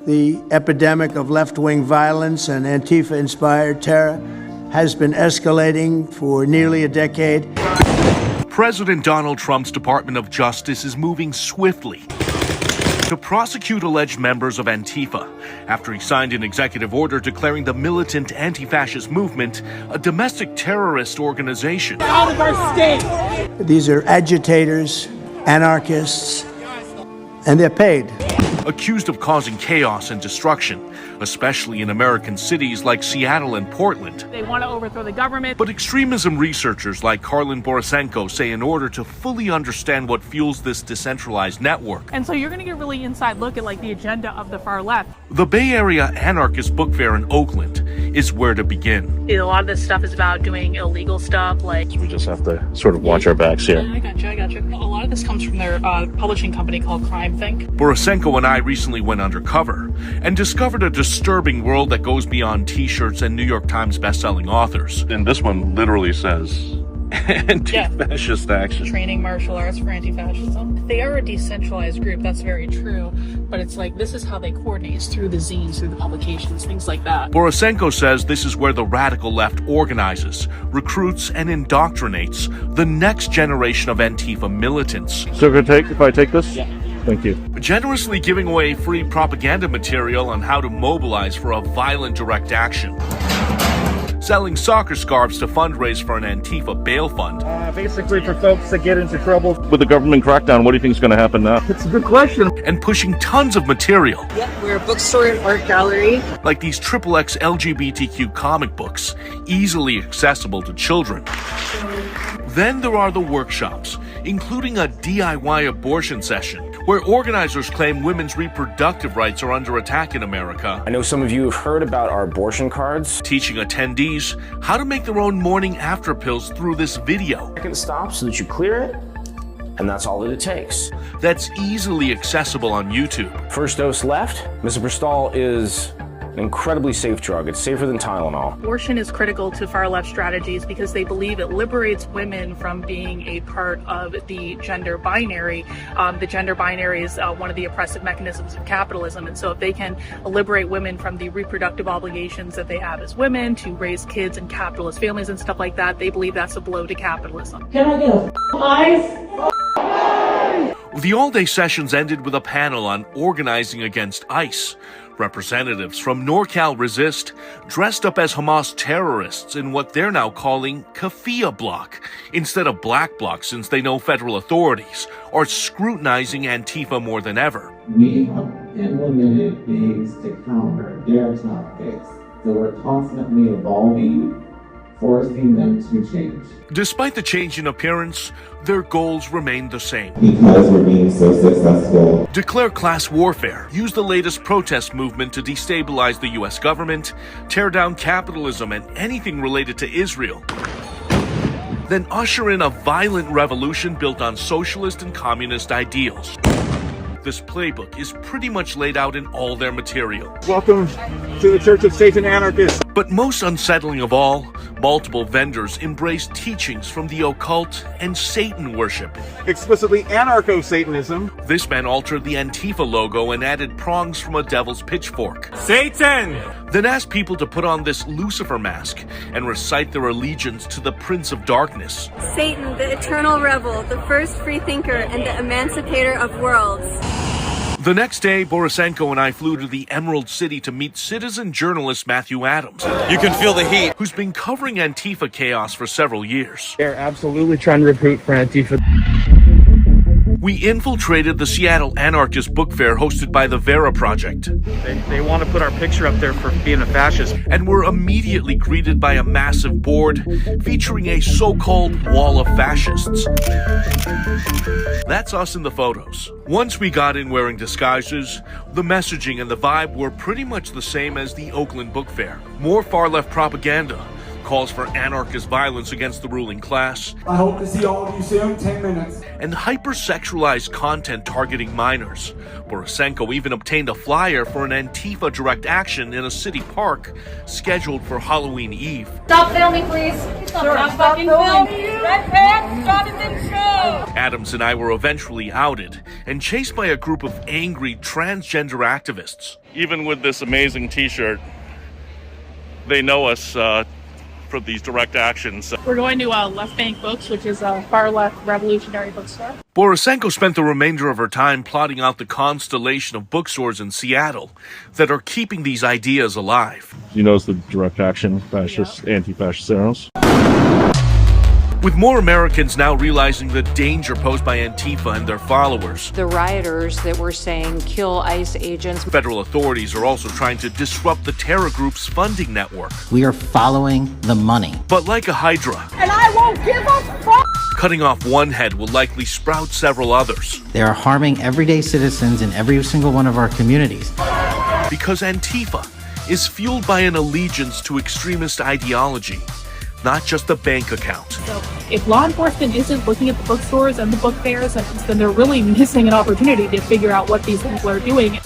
The epidemic of left-wing violence and Antifa-inspired terror has been escalating for nearly a decade. President Donald Trump's Department of Justice is moving swiftly to prosecute alleged members of Antifa after he signed an executive order declaring the militant anti-fascist movement a domestic terrorist organization. Out of our state! These are agitators, anarchists, and they're paid. Accused of causing chaos and destruction, especially in American cities like Seattle and Portland. They want to overthrow the government. But extremism researchers like Karlyn Borysenko say in order to fully understand what fuels this decentralized network. And so you're going to get a really inside look at the agenda of the far left. The Bay Area Anarchist Book Fair in Oakland is where to begin. A lot of this stuff is about doing illegal stuff We just have to sort of watch our backs here. I got you. A lot of this comes from their publishing company called Crime Think. Borysenko and I recently went undercover and discovered a disturbing world that goes beyond t-shirts and New York Times best-selling authors. And this one literally says anti-fascist action. Training martial arts for anti-fascism. They are a decentralized group, that's very true. But it's this is how they coordinate, is through the zines, through the publications, things like that. Borysenko says this is where the radical left organizes, recruits, and indoctrinates the next generation of Antifa militants. So if I take this? Yeah. Thank you. Generously giving away free propaganda material on how to mobilize for a violent direct action. Selling soccer scarves to fundraise for an Antifa bail fund. Basically for folks that get into trouble. With the government crackdown, what do you think is going to happen now? It's a good question. And pushing tons of material. Yep, we're a bookstore and art gallery. Like these XXX LGBTQ comic books, easily accessible to children. Then there are the workshops, including a DIY abortion session, where organizers claim women's reproductive rights are under attack in America. I know some of you have heard about our abortion cards. Teaching attendees how to make their own morning after pills through this video. Second stop so that you clear it, and that's all that it takes. That's easily accessible on YouTube. First dose left. Misoprostol is an incredibly safe drug. It's safer than Tylenol. Abortion is critical to far left strategies because they believe it liberates women from being a part of the gender binary. The gender binary is one of the oppressive mechanisms of capitalism. And so if they can liberate women from the reproductive obligations that they have as women to raise kids in capitalist families and stuff like that, they believe that's a blow to capitalism. Can I get a ice? The all-day sessions ended with a panel on organizing against ICE. Representatives from NorCal Resist dressed up as Hamas terrorists in what they're now calling Kafia Bloc, instead of Black Bloc, since they know federal authorities are scrutinizing Antifa more than ever. We have implemented things to counter their tactics, so we're constantly evolving, forcing them to change. Despite the change in appearance, their goals remain the same. Because we're being so successful. Declare class warfare, use the latest protest movement to destabilize the U.S. government, tear down capitalism and anything related to Israel. Then usher in a violent revolution built on socialist and communist ideals. This playbook is pretty much laid out in all their material. Welcome to the Church of Satan Anarchists. But most unsettling of all, multiple vendors embrace teachings from the occult and Satan worship. Explicitly anarcho-Satanism. This man altered the Antifa logo and added prongs from a devil's pitchfork. Satan! Then asked people to put on this Lucifer mask and recite their allegiance to the Prince of Darkness. Satan, the eternal rebel, the first free thinker, and the emancipator of worlds. The next day, Borysenko and I flew to the Emerald City to meet citizen journalist Matthew Adams. You can feel the heat. Who's been covering Antifa chaos for several years. They're absolutely trying to recruit for Antifa. We infiltrated the Seattle Anarchist Book Fair hosted by the Vera Project. They want to put our picture up there for being a fascist. And were immediately greeted by a massive board featuring a so-called wall of fascists. That's us in the photos. Once we got in wearing disguises, the messaging and the vibe were pretty much the same as the Oakland Book Fair. More far-left propaganda, calls for anarchist violence against the ruling class. I hope to see all of you soon, 10 minutes. and hypersexualized content targeting minors. Borysenko even obtained a flyer for an Antifa direct action in a city park scheduled for Halloween Eve. Stop filming, please. Stop fucking filming. Red pants, Jonathan Show. Adams and I were eventually outed and chased by a group of angry transgender activists. Even with this amazing t-shirt, they know us for these direct actions. We're going to Left Bank Books, which is a far-left revolutionary bookstore. Borysenko spent the remainder of her time plotting out the constellation of bookstores in Seattle that are keeping these ideas alive. You notice the direct action fascist, anti-fascist arrows? With more Americans now realizing the danger posed by Antifa and their followers, the rioters that were saying kill ICE agents. Federal authorities are also trying to disrupt the terror group's funding network. We are following the money. But like a hydra, And I won't give a fuck. cutting off one head will likely sprout several others. They are harming everyday citizens in every single one of our communities. Because Antifa is fueled by an allegiance to extremist ideology, not just a bank account. So if law enforcement isn't looking at the bookstores and the book fairs, then they're really missing an opportunity to figure out what these people are doing.